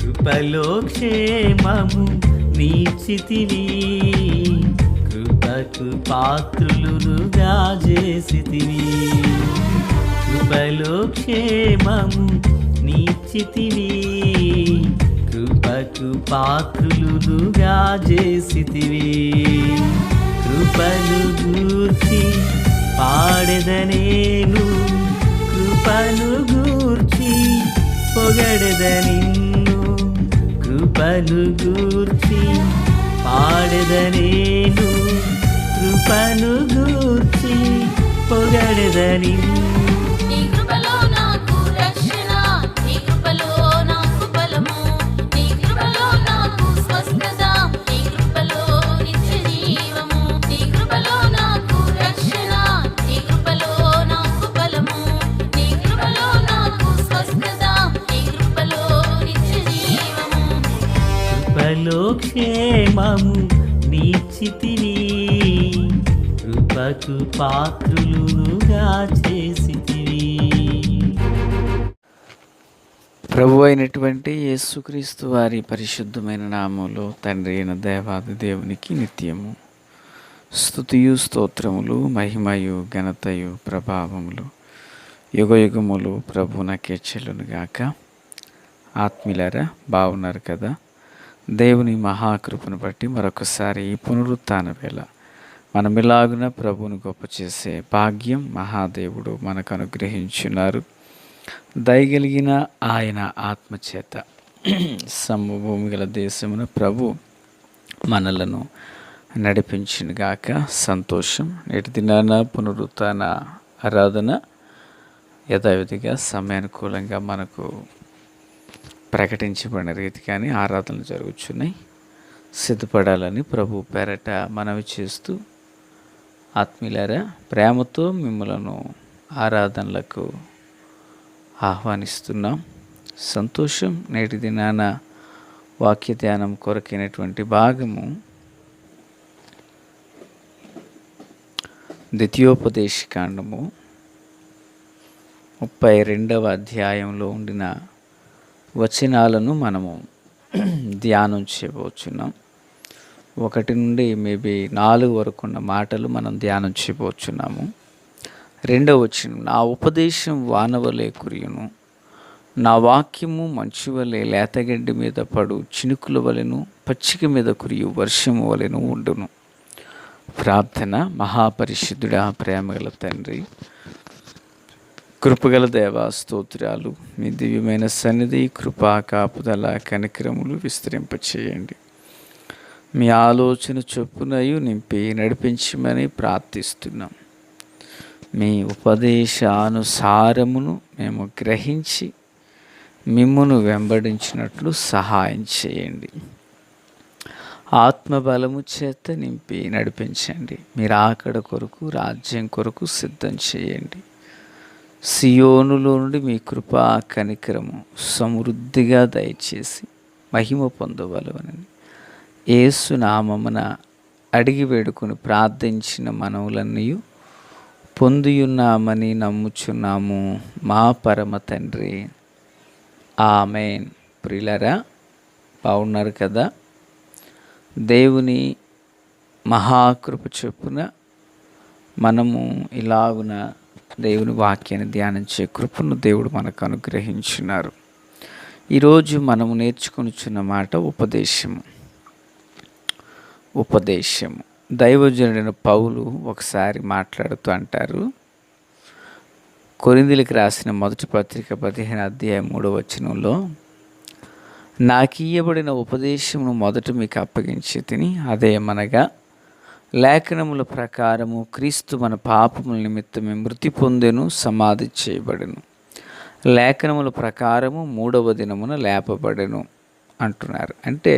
కృపలో క్షేమము నీచితివి, కృపకు పాత్రులుగా చేసితివి. కృపలో క్షేమము నీచితివి, కృపకు పాత్రులుగా చేసితివి. కృపను గూర్చి పాడెదనేను, కృపను గూర్చి పొగడెద నిన్ను. కృపను గూర్చి పాడెదనేను, కృపను గూర్చి పొగడెద నిన్ను. కృపలో క్షేమము నీచితివి, కృపకు పాత్రులుగా చేసితివి. ప్రభు అయినటువంటి యేసుక్రీస్తు వారి పరిశుద్ధమైన నామములో తండ్రి అయిన దేవాది దేవునికి నిత్యము స్తుతియు స్తోత్రములు, మహిమయు, ఘనతయు, ప్రభావములు యుగయుగములు ప్రభునకే చెల్లునుగాక. ఆత్మీయులారా, బాగున్నారు కదా? దేవుని మహాకృపను బట్టి మరొకసారి ఈ పునరుత్థాన వేళ మనమిలాగున ప్రభువును గొప్ప చేసే భాగ్యం మహాదేవుడు మనకు అనుగ్రహించున్నారు. దయగలిగిన ఆయన ఆత్మచేత సమభూమి గల దేశమున ప్రభు మనలను నడిపించునుగాక. సంతోషం. నేటి దినాన పునరుత్థాన ఆరాధన యథావిధిగా సమయానుకూలంగా మనకు ప్రకటించబడిన రీతిగానే ఆరాధనలు జరుగుతున్నాయి. సిద్ధపడాలని ప్రభు పేరట మనవి చేస్తూ, ఆత్మీయులారా, ప్రేమతో మిమ్మలను ఆరాధనలకు ఆహ్వానిస్తున్నాం. సంతోషం. నేటి దినాన వాక్య ధ్యానం కొరకైనటువంటి భాగము ద్వితీయోపదేశకాండము 32వ అధ్యాయంలో ఉండిన వచనాలను మనము ధ్యానం చేయబోచున్నాం. 1 నుండి మేబీ 4 వరకు ఉన్న మాటలు మనం ధ్యానం చేయబోచున్నాము. 2వ వచనం, నా ఉపదేశం వానవలే కురియును, నా వాక్యము మంచు వలె లేతగడ్డి మీద పడు చినుకుల వలెను, పచ్చిక మీద కురియు వర్షము వలెను ఉండును. ప్రార్థన. మహాపరిశుద్ధుడా, ప్రేమగల తండ్రి, కృపగల దేవా, స్తోత్రాలు. మీ దివ్యమైన సన్నిధి, కృపా, కాపుదల, కనికరములు విస్తరింపచేయండి. మీ ఆలోచన చొప్పునయు నింపి నడిపించమని ప్రార్థిస్తున్నాం. మీ ఉపదేశానుసారమును మేము గ్రహించి మిమ్మును వెంబడించినట్లు సహాయం చేయండి. ఆత్మబలము చేత నింపి నడిపించండి. మీరు ఆకడ కొరకు, రాజ్యం కొరకు సిద్ధం చేయండి. సియోనులో నుండి మీ కృపా కనికరము సమృద్ధిగా దయచేసి మహిమ పొందవలెనని యేసు నామమున అడిగి వేడుకొని ప్రార్థించిన మనవులన్నీ పొందియున్నామని నమ్ముచున్నాము మా పరమ తండ్రి. ఆమేన్. ప్రియులారా, బాగున్నారు కదా? దేవుని మహాకృప చొప్పున మనము ఇలాగున దేవుని వాక్యాన్ని ధ్యానించే కృపను దేవుడు మనకు అనుగ్రహించున్నారు. ఈరోజు మనము నేర్చుకొనిచున్న మాట ఉపదేశము. ఉపదేశము. దైవజనుడైన పౌలు ఒకసారి మాట్లాడుతూ అంటారు, కొరింథీయులకు రాసిన మొదటి పత్రిక 15వ అధ్యాయం 3వ వచనంలో, నాకియ్యబడిన ఉపదేశమును మొదట మీకు అప్పగించి తిని, అదేమనగా లేఖనముల ప్రకారము క్రీస్తు మన పాపముల నిమిత్తమే మృతి పొందెను, సమాధి చేయబడెను, లేఖనముల ప్రకారము 3వ దినమున లేపబడెను అంటున్నారు. అంటే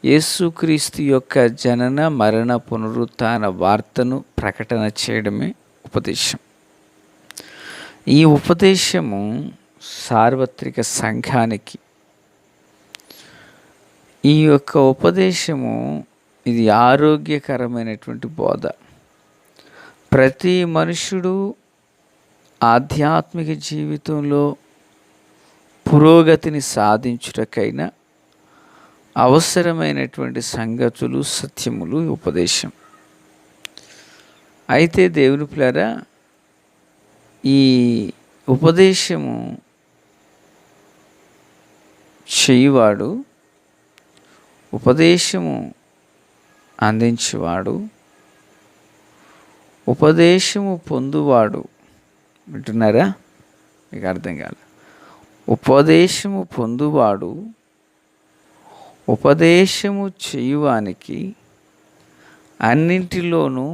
యేసుక్రీస్తు యొక్క జనన, మరణ, పునరుత్థాన వార్తను ప్రకటన చేయడమే ఉపదేశం. ఈ ఉపదేశము సార్వత్రిక సంఘానికి, ఈ యొక్క ఉపదేశము ఇది ఆరోగ్యకరమైనటువంటి బోధ. ప్రతి మనుషుడు ఆధ్యాత్మిక జీవితంలో పురోగతిని సాధించుటకైనా అవసరమైనటువంటి సంగతులు, సత్యములు ఉపదేశం. అయితే దేవుని పిల్లరా, ఈ ఉపదేశము చేయువాడు, ఉపదేశము అందించేవాడు, ఉపదేశము పొందువాడు. వింటున్నారా? మీకు అర్థం కాదు. ఉపదేశము పొందువాడు ఉపదేశము చేయువానికి అన్నింటిలోనూ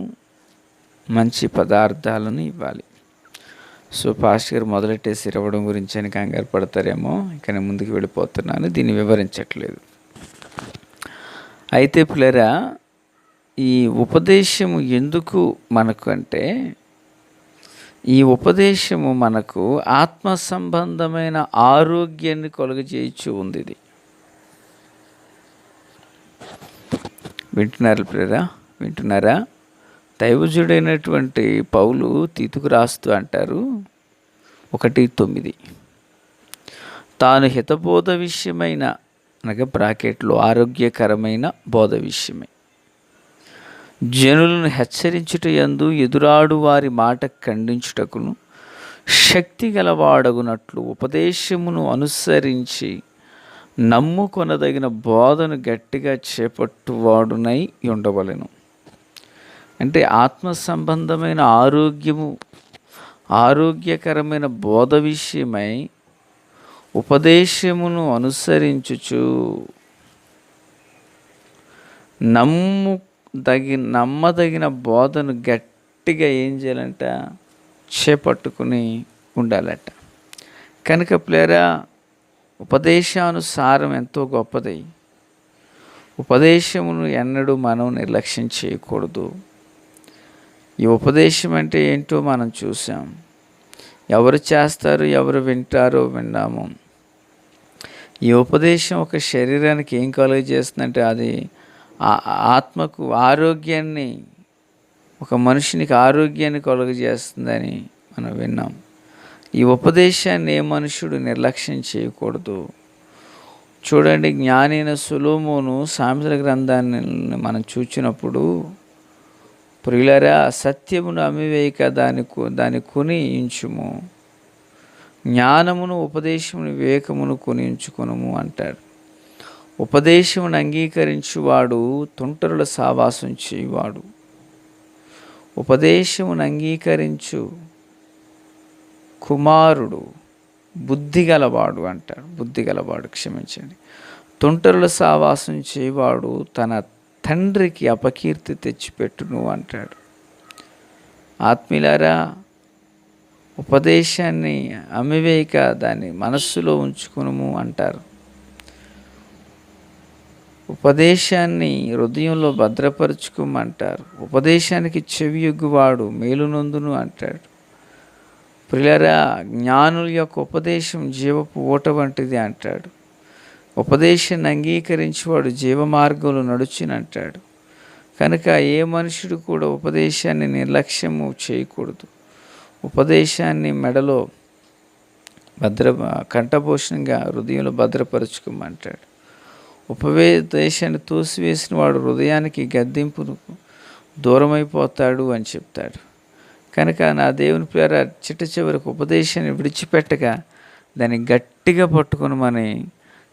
మంచి పదార్థాలను ఇవ్వాలి. సో పాస్టర్ గారు మొదలెట్టేసి ఇవ్వడం గురించి అని కంగారు పడతారేమో, ఇక నేను ముందుకు వెళ్ళిపోతున్నాను, దీన్ని వివరించట్లేదు. అయితే పిల్లరా, ఈ ఉపదేశము ఎందుకు మనకు అంటే, ఈ ఉపదేశము మనకు ఆత్మ సంబంధమైన ఆరోగ్యాన్ని కలుగజేయచ్చు ఉంది. ఇది వింటున్నారు పిల్లరా? వింటున్నారా? దైవజుడైనటువంటి పౌలు తీతుకు రాస్తూ అంటారు 1:9, తాను హితబోధ విషయమైన, అనగా బ్రాకెట్లో ఆరోగ్యకరమైన బోధ విషయమై జనులను హెచ్చరించుట యందు ఎదురాడు వారి మాట ఖండించుటకును శక్తి గలవాడగునట్లు ఉపదేశమును అనుసరించి నమ్ముకొనదగిన బోధను గట్టిగా చేపట్టువాడునై ఉండవలెను. అంటే ఆత్మ సంబంధమైన ఆరోగ్యకరమైన బోధ విషయమై ఉపదేశమును అనుసరించుచు నమ్మదగిన బోధను గట్టిగా ఏం చేయాలంట? చేపట్టుకుని ఉండాలట. కనుక ప్లేరా, ఉపదేశానుసారం ఎంతో గొప్పది. ఉపదేశమును ఎన్నడూ మనం నిర్లక్ష్యం చేయకూడదు. ఈ ఉపదేశం అంటే ఏంటో మనం చూసాం. ఎవరు చేస్తారు, ఎవరు వింటారో విన్నాము. ఈ ఉపదేశం ఒక శరీరానికి ఏం కలుగజేస్తుందంటే, అది ఆత్మకు ఆరోగ్యాన్ని, ఒక మనిషినికి ఆరోగ్యాన్ని కలుగజేస్తుందని మనం విన్నాం. ఈ ఉపదేశాన్ని ఏ మనుషుడు నిర్లక్ష్యం చేయకూడదు. చూడండి, జ్ఞాని అయిన సొలొమోను సామెతల గ్రంథాన్ని మనం చూచినప్పుడు, ప్రియులారా, సత్యమును అమ్మివేయక దాన్ని కొని ఉంచుము, జ్ఞానమును ఉపదేశమును వివేకమును కొని ఉంచుకొనుము అంటాడు. ఉపదేశమును అంగీకరించువాడు తుంటరుల సావాసం చేయువాడు, ఉపదేశమును అంగీకరించు కుమారుడు బుద్ధిగలవాడు అంటాడు. బుద్ధిగలవాడు, క్షమించండి. తుంటరుల సావాసం చేయువాడు తన తండ్రికి అపకీర్తి తెచ్చిపెట్టును అంటాడు. ఆత్మీయులారా, ఉపదేశాన్ని అమ్మివేయక దాన్ని మనస్సులో ఉంచుకునుము అంటారు. ఉపదేశాన్ని హృదయంలో భద్రపరుచుకోమంటారు. ఉపదేశానికి చెవియొగ్గువాడు మేలునొందును అంటాడు. ప్రియులారా, జ్ఞానుల యొక్క ఉపదేశం జీవపు ఊట వంటిది అంటాడు. ఉపదేశాన్ని అంగీకరించేవాడు జీవ మార్గంలో నడుచునంటాడు. కనుక ఏ మనుషుడు కూడా ఉపదేశాన్ని నిర్లక్ష్యము చేయకూడదు. ఉపదేశాన్ని మెడలో కంఠభూషణంగా హృదయంలో భద్రపరుచుకోమంటాడు. ఉపదేశాన్ని తోసివేసిన వాడు హృదయానికి గద్దింపును దూరమైపోతాడు అని చెప్తాడు. కనుక నా దేవుని ప్రేర చిట్ట చివరికి ఉపదేశాన్ని విడిచిపెట్టగా దాన్ని గట్టిగా పట్టుకుని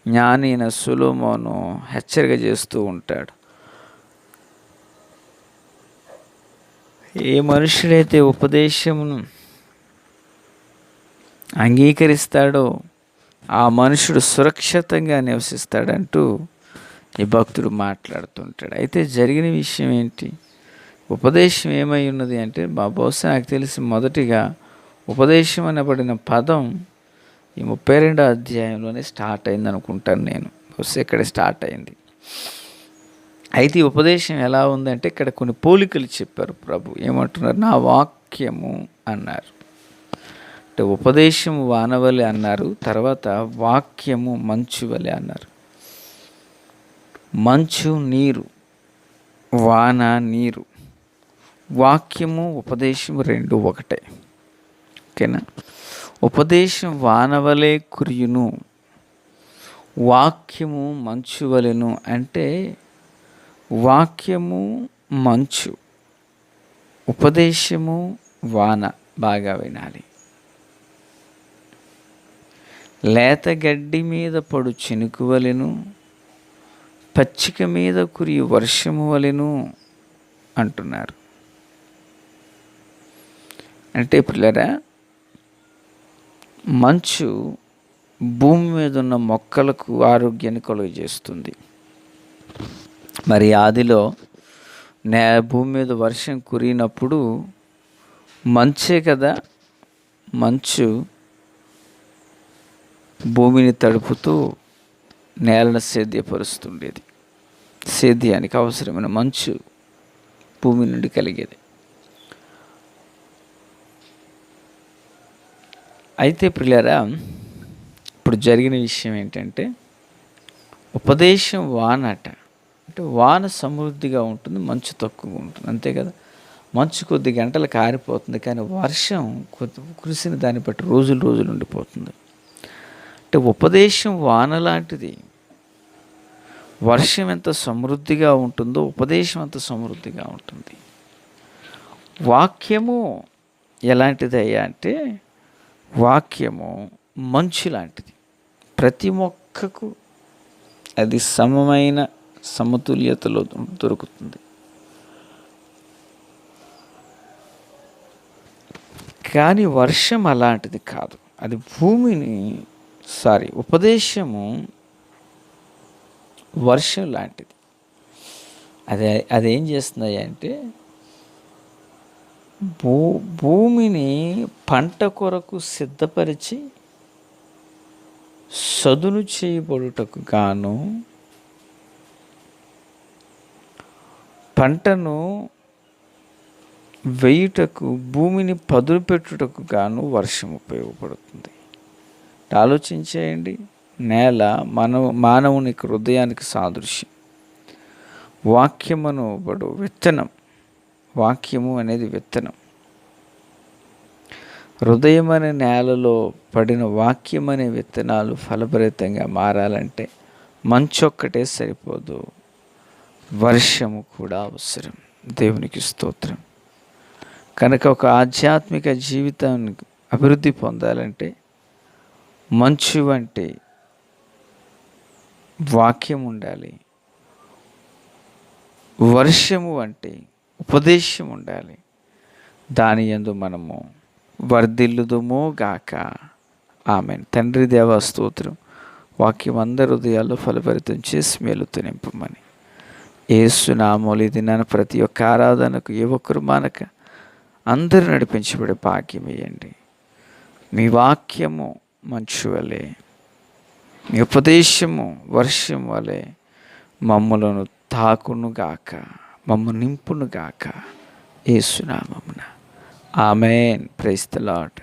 జ్ఞాని అయిన సొలొమోను హెచ్చరిక చేస్తూ ఉంటాడు. ఏ మనుషుడైతే ఉపదేశమును అంగీకరిస్తాడో ఆ మనుషుడు సురక్షితంగా నివసిస్తాడంటూ ఈ భక్తుడు మాట్లాడుతుంటాడు. అయితే జరిగిన విషయం ఏంటి? ఉపదేశం ఏమై ఉన్నది అంటే, బహుశా నాకు తెలిసి మొదటిగా ఉపదేశం అనబడిన పదం ఈ 32వ అధ్యాయంలోనే స్టార్ట్ అయింది అనుకుంటాను నేను. బహుశా ఇక్కడ స్టార్ట్ అయింది. అయితే ఈ ఉపదేశం ఎలా ఉందంటే, ఇక్కడ కొన్ని పోలికలు చెప్పారు ప్రభు. ఏమంటున్నారు? నా వాక్యము అన్నారు. అంటే ఉపదేశము వానవలె అన్నారు, తర్వాత వాక్యము మంచు వలె అన్నారు. మంచు నీరు, వాన నీరు, వాక్యము ఉపదేశము రెండు ఒకటే. ఓకేనా? ఉపదేశం వానవలే కురియును వాక్యము మంచు వలెను అంటే వాక్యము మంచు, ఉపదేశము వాన. బాగా వినాలి. లేత గడ్డి మీద పడు చినుకు వలెను, పచ్చిక మీద కురియు వర్షము వలెను అంటున్నారు. అంటే పిల్లరా, మంచు భూమి మీద ఉన్న మొక్కలకు ఆరోగ్యాన్ని కలుగజేస్తుంది. మరి ఆదిలో భూమి మీద వర్షం కురిగినప్పుడు మంచే కదా, మంచు భూమిని తడుపుతూ నేలను సేద్యపరుస్తుండేది. సేద్యానికి అవసరమైన మంచు భూమి నుండి కలిగేది. అయితే ప్రియులారా, ఇప్పుడు జరిగిన విషయం ఏంటంటే ఉపదేశం వాన అట. అంటే వాన సమృద్ధిగా ఉంటుంది, మంచు తక్కువగా ఉంటుంది, అంతే కదా. మంచు కొద్ది గంటలు కారిపోతుంది, కానీ వర్షం కురిసిన దాన్ని బట్టి రోజులు రోజులు ఉండిపోతుంది. అంటే ఉపదేశం వాన లాంటిది. వర్షం ఎంత సమృద్ధిగా ఉంటుందో ఉపదేశం అంత సమృద్ధిగా ఉంటుంది. వాక్యము ఎలాంటిదయ్యా అంటే వాక్యము మంచు లాంటిది. ప్రతి మొక్కకు అది సమమైన సమతుల్యతలో దొరుకుతుంది. కానీ వర్షం అలాంటిది కాదు. అది ఉపదేశము వర్షం లాంటిది. అదేం చేస్తుంది అంటే భూమిని పంట కొరకు సిద్ధపరిచి సదును చేయబడుటకు గాను, పంటను వేయుటకు, భూమిని పదును పెట్టుటకు గాను వర్షం ఉపయోగపడుతుంది. ఆలోచించేయండి. నేల మానవుని హృదయానికి సాదృశ్యం. వాక్యమును బడు విత్తనం. వాక్యము అనేది విత్తనం. హృదయం అనే నేలలో పడిన వాక్యం అనే విత్తనాలు ఫలభరితంగా మారాలంటే మంచొక్కటే సరిపోదు, వర్షము కూడా అవసరం. దేవునికి స్తోత్రం. కనుక ఒక ఆధ్యాత్మిక జీవితాన్ని అభివృద్ధి పొందాలంటే మంచు వంటి వాక్యం ఉండాలి, వర్షము వంటి ఉపదేశం ఉండాలి. దాని యందు మనము వర్ధిల్లుదుమో గాక. ఆమేన్. తండ్రి దేవా స్తోత్రం. వాక్యం అందరి హృదయాల్లో ఫలభరితం చేసి మేలుతో నింపమని యేసు నామములో ఈ దినాన ప్రతి ఒక్క ఆరాధనకు ఏ ఒక్కరు మానక అందరూ నడిపించబడే భాగ్యం ఇవ్వండి. మీ వాక్యము మంచు వలె, మీ ఉపదేశము వర్షం వలె మమ్మలను తాకును గాక, మమ్మ నింపును గాక. యేసు నామమున ఆమేన్. Praise the lord.